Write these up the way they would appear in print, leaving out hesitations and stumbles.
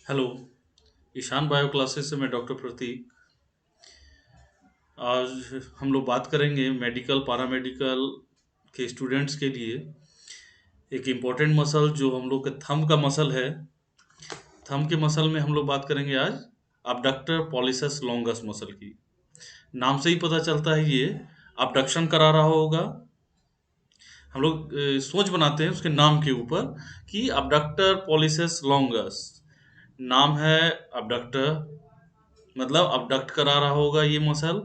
Hello. Ishan bio classes से मैं doctor प्रतीक। आज हम लोग बात करेंगे मेडिकल पैरामेडिकल के स्टूडेंट्स के लिए एक इम्पॉर्टेंट मसल जो हम लोग के थंब का मसल है। थंब के मसल में हम लोग बात करेंगे आज abductor pollicis longus मसल की। नाम से ही पता चलता है ये abduction करा रहा होगा। हम लोग सोच बनाते हैं उसके नाम के ऊपर कि abductor pollicis longus नाम है abductor, मतलब abduct करा रहा होगा ये मसल।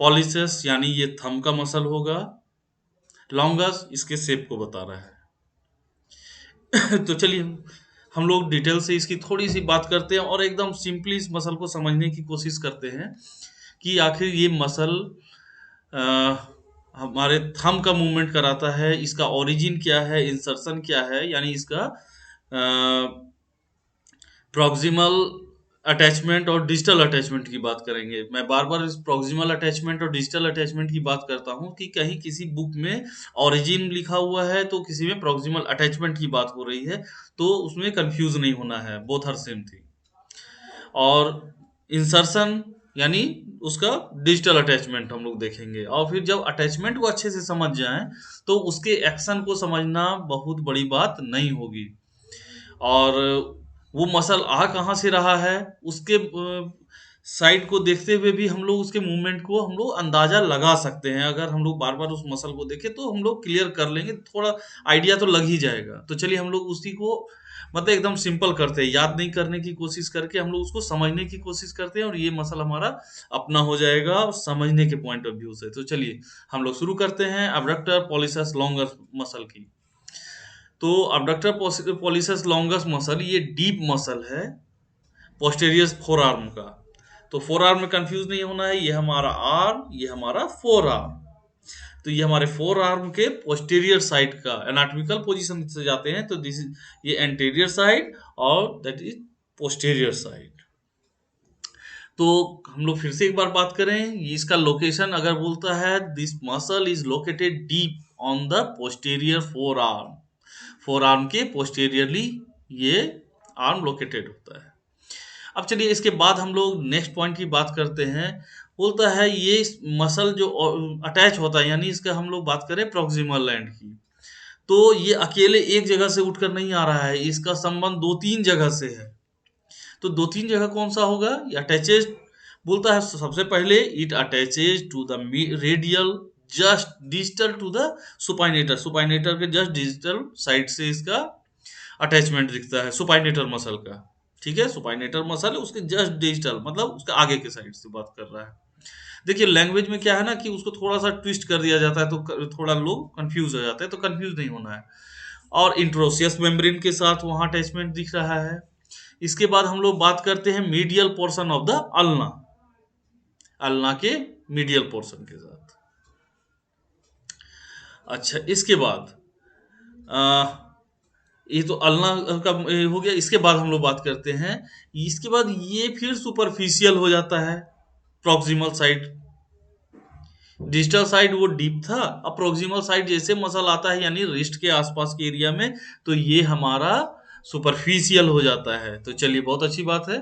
पॉलिसेस यानी ये थंब का मसल होगा। लॉन्गस इसके शेप को बता रहा है। तो चलिए हम लोग डिटेल से इसकी थोड़ी सी बात करते हैं और एकदम सिंपली इस मसल को समझने की कोशिश करते हैं कि आखिर ये मसल हमारे थंब का मूवमेंट कराता है, इसका ओरिजिन क्या है, इंसर्शन क्या है, यानी इसका प्रॉक्सिमल अटैचमेंट और डिजिटल अटैचमेंट की बात करेंगे। मैं बार बार इस प्रॉक्सिमल अटैचमेंट और डिजिटल अटैचमेंट की बात करता हूँ कि कहीं किसी बुक में ओरिजिन लिखा हुआ है तो किसी में प्रॉक्सिमल अटैचमेंट की बात हो रही है, तो उसमें कंफ्यूज नहीं होना है, बोथ आर सेम थिंग। और इंसर्शन यानी उसका डिजिटल अटैचमेंट हम लोग देखेंगे, और फिर जब अटैचमेंट को अच्छे से समझ जाएं तो उसके एक्शन को समझना बहुत बड़ी बात नहीं होगी। और वो मसल आ कहाँ से रहा है उसके साइड को देखते हुए भी हम लोग उसके मूवमेंट को हम लोग अंदाजा लगा सकते हैं। अगर हम लोग बार बार उस मसल को देखें तो हम लोग क्लियर कर लेंगे, थोड़ा आइडिया तो लग ही जाएगा। तो चलिए हम लोग उसी को मतलब एकदम सिंपल करते हैं, याद नहीं करने की कोशिश करके हम लोग उसको समझने की कोशिश करते हैं और ये मसल हमारा अपना हो जाएगा समझने के पॉइंट ऑफ व्यू से। तो चलिए हम लोग शुरू करते हैं अब्डक्टर पॉलिसस लॉन्गर मसल की। तो अब्डक्टर पॉलिसस लॉन्गस मसल ये डीप मसल है पोस्टेरियर फोर आर्म का। तो फोर आर्म में कंफ्यूज नहीं होना है, ये हमारा आर्म, ये हमारा फोर आर्म। तो ये हमारे फोर आर्म के पोस्टेरियर साइड का एनाटॉमिकल पोजीशन से जाते हैं, तो दिस इज ये एंटीरियर साइड और दैट इज पोस्टेरियर साइड। तो हम लोग फिर से एक बार बात करें, ये इसका लोकेशन अगर बोलता है this muscle is located deep on the posterior four arm, four arm के पोस्टेरियरली ये आर्म लोकेटेड होता है। अब चलिए इसके बाद हम लोग नेक्स्ट पॉइंट की बात करते हैं। बोलता है ये मसल जो अटैच होता है, यानी इसका हम लोग बात करें प्रॉक्सिमल लैंड की, तो ये अकेले एक जगह से उठकर नहीं आ रहा है, इसका संबंध दो तीन जगह से है। तो दो तीन जगह कौन सा होगा, ये अटैचेज बोलता है सबसे पहले it attaches to the radial just digital to the supinator, supinator के जस्ट डिजिटल साइड से इसका अटैचमेंट दिखता है सुपाइनेटर मसल का। ठीक है, सुपाइनेटर मसल है उसके जस्ट डिजिटल मतलब उसके आगे के साइड से बात कर रहा है। देखिए लैंग्वेज में क्या है ना कि उसको थोड़ा सा ट्विस्ट कर दिया जाता है तो थोड़ा लोग कंफ्यूज हो जाते हैं, तो कंफ्यूज नहीं होना है। और इंट्रोसियस मेम्ब्रेन के साथ वहां अटैचमेंट दिख रहा है। इसके बाद हम लोग बात करते हैं medial portion of the ulna, ulna के मीडियल पोर्शन के साथ। अच्छा इसके बाद ये तो अल्ना का हो गया। इसके बाद हम लोग बात करते हैं, इसके बाद ये फिर सुपरफिशियल हो जाता है प्रॉक्सिमल साइड। डिजिटल साइड वो डीप था, अब प्रोक्सिमल साइड जैसे मसल आता है यानी रिस्ट के आसपास के एरिया में, तो ये हमारा सुपरफिशियल हो जाता है। तो चलिए बहुत अच्छी बात है।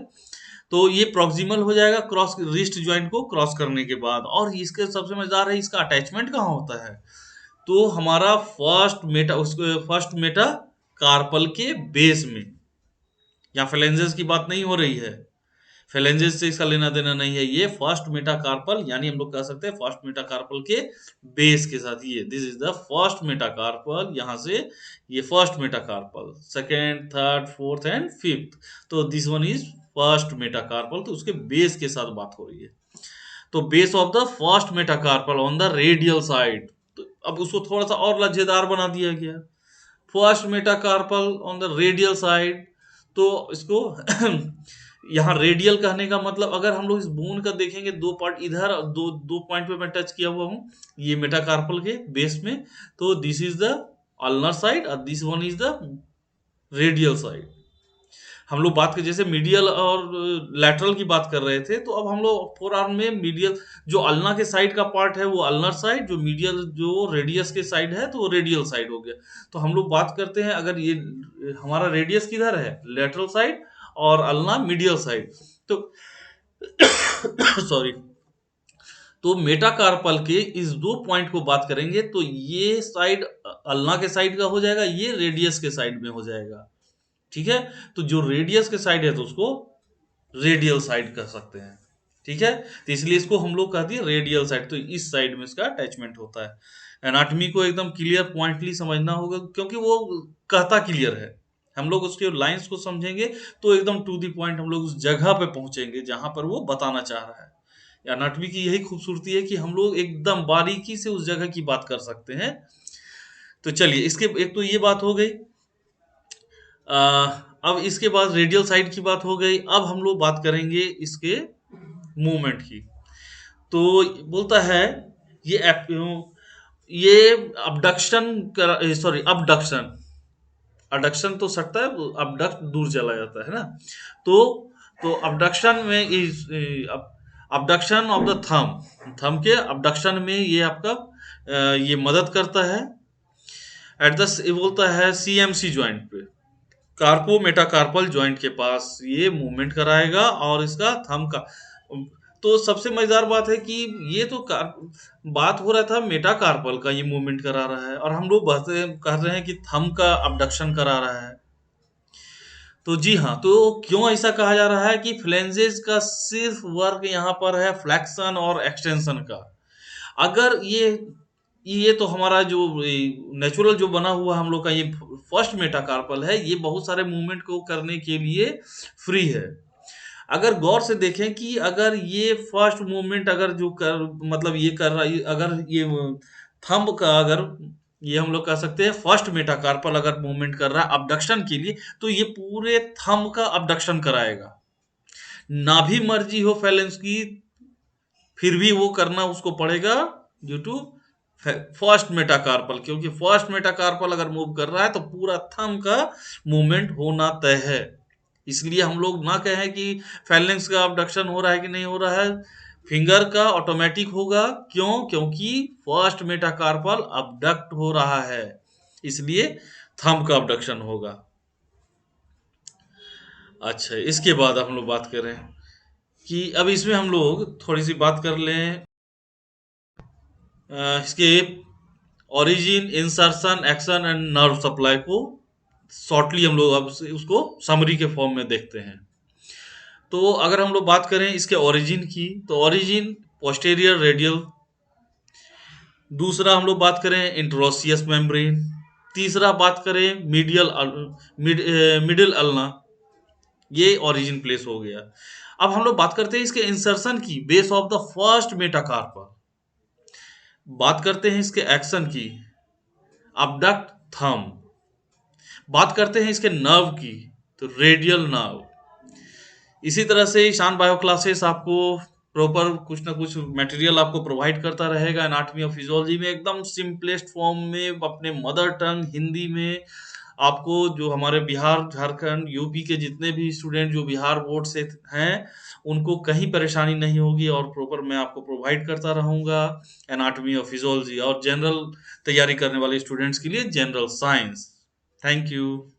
तो ये प्रॉक्सिमल हो जाएगा क्रॉस रिस्ट ज्वाइंट को क्रॉस करने के बाद। और इसके सबसे मजेदार है इसका अटैचमेंट कहाँ होता है, तो हमारा फर्स्ट मेटा कार्पल के बेस में। यहाँ फेलेंजेस की बात नहीं हो रही है, फेलेंजेस से इसका लेना देना नहीं है, ये फर्स्ट मेटाकार्पल यानी हम लोग कह सकते हैं फर्स्ट मेटाकार्पल के बेस के साथ। ये this is the first metacarpal, यहाँ से ये first metacarpal, second third fourth and fifth, तो this one is first metacarpal, तो उसके बेस के साथ बात हो रही है। तो base of the first metacarpal on the radial side, तो अब उसको थोड़ा सा और लज्जेदार बना दिया गया, first metacarpal on the radial side. तो इसको यहाँ रेडियल कहने का मतलब अगर हम लोग इस बोन का देखेंगे, दो पार्ट इधर और दो दो पॉइंट पे मैं टच किया हुआ हूँ ये मेटाकार्पल के बेस में, तो this is the ulnar side और this one is the radial side. हम लोग बात कर जैसे मीडियल और लैटरल की बात कर रहे थे, तो अब हम लोग फोर आर्म में मीडियल जो अल्ना के साइड का पार्ट है वो अल्नर साइड, जो मीडियल जो रेडियस के साइड है तो वो रेडियल साइड हो गया। तो हम लोग बात करते हैं अगर ये हमारा रेडियस किधर है, लेटरल साइड, और अल्ना मीडियल साइड। तो सॉरी, तो मेटाकार्पल के इस दो पॉइंट को बात करेंगे तो ये साइड अल्ना के साइड का हो जाएगा, ये रेडियस के साइड में हो जाएगा। ठीक है, तो जो रेडियस के साइड है तो उसको रेडियल साइड कह सकते हैं। ठीक है, तो इसलिए इसको हम लोग कहते हैं रेडियल साइड, तो इस साइड में इसका अटैचमेंट होता है। एनाटॉमी को एकदम क्लियर पॉइंटली समझना होगा, क्योंकि वो कहता क्लियर है। हम लोग उसके लाइंस को समझेंगे तो एकदम टू दी पॉइंट हम लोग उस जगह पे पहुंचेंगे जहां पर वो बताना चाह रहा है। एनाटॉमी की यही खूबसूरती है कि हम लोग एकदम बारीकी से उस जगह की बात कर सकते हैं। तो चलिए, इसके एक तो ये बात हो गई। आ, अब इसके बाद रेडियल साइड की बात हो गई, अब हम लोग बात करेंगे इसके मूवमेंट की। तो बोलता है ये ये अबडक्शन, सॉरी अबडक्शन, अडक्शन तो सटता है, अबडक्ट दूर चला जाता है ना। तो अबडक्शन में इस abduction of the thumb, thumb के अबडक्शन में ये आपका ये मदद करता है। एट द बोलता है सीएमसी ज्वाइंट पे, कार्पो मेटाकार्पल ज्वाइंट के पास ये मूवमेंट कराएगा, और इसका थंब का। तो सबसे मजेदार बात है कि ये तो बात हो रहा था मेटाकार्पल का, ये मूवमेंट करा रहा है, और हम लोग कह रहे हैं कि थंब का अबडक्शन करा रहा है। तो जी हाँ, तो क्यों ऐसा कहा जा रहा है कि फ्लेंजेस का सिर्फ वर्क यहाँ पर है फ्लेक्शन और एक्सटेंशन का। अगर ये तो हमारा जो नेचुरल जो बना हुआ हम लोग का ये फर्स्ट मेटाकार्पल है, ये बहुत सारे मूवमेंट को करने के लिए फ्री है। अगर गौर से देखें कि अगर ये फर्स्ट मूवमेंट अगर जो कर मतलब ये कर रहा है, अगर ये थंब का अगर ये हम लोग कह सकते हैं फर्स्ट मेटाकार्पल अगर मूवमेंट कर रहा है अबडक्शन के लिए, तो ये पूरे थंब का अबडक्शन कराएगा। ना भी मर्जी हो फैलेंस की, फिर भी वो करना उसको पड़ेगा ड्यू टू फर्स्ट मेटाकार्पल, क्योंकि फर्स्ट मेटाकार्पल अगर मूव कर रहा है तो पूरा थंब का मूवमेंट होना तय है। इसलिए हम लोग ना कहें कि फैलेंस का अबडक्शन हो रहा है कि नहीं हो रहा है, फिंगर का ऑटोमेटिक होगा। क्यों? क्योंकि फर्स्ट मेटाकार्पल अबडक्ट हो रहा है, इसलिए थंब का अबडक्शन होगा। अच्छा, इसके बाद हम लोग बात करें कि अब इसमें हम लोग थोड़ी सी बात कर लें इसके origin, insertion, action and nerve supply को शॉर्टली हम लोग अब उसको समरी के फॉर्म में देखते हैं। तो अगर हम लोग बात करें इसके ओरिजिन की, तो ओरिजिन पोस्टेरियर रेडियल। दूसरा हम लोग बात करें इंट्रोसियस मेम्ब्रेन। तीसरा बात करें मिडिल अल्ना, ये ओरिजिन प्लेस हो गया। अब हम लोग बात करते हैं इसके इंसर्शन की, base of the first metacarpal. बात करते हैं इसके एक्शन की, अबडक्ट थंब। बात करते हैं इसके नर्व की, तो रेडियल नर्व। इसी तरह से ईशान बायो क्लासेस आपको प्रॉपर कुछ ना कुछ मटेरियल आपको प्रोवाइड करता रहेगा एनाटॉमी और फिजियोलॉजी में, एकदम सिंपलेस्ट फॉर्म में अपने मदर टंग हिंदी में। आपको जो हमारे बिहार, झारखंड, यूपी के जितने भी स्टूडेंट जो बिहार बोर्ड से हैं, उनको कहीं परेशानी नहीं होगी, और प्रॉपर मैं आपको प्रोवाइड करता रहूँगा एनाटॉमी और फिजियोलॉजी, और जनरल तैयारी करने वाले स्टूडेंट्स के लिए जनरल साइंस। Thank you.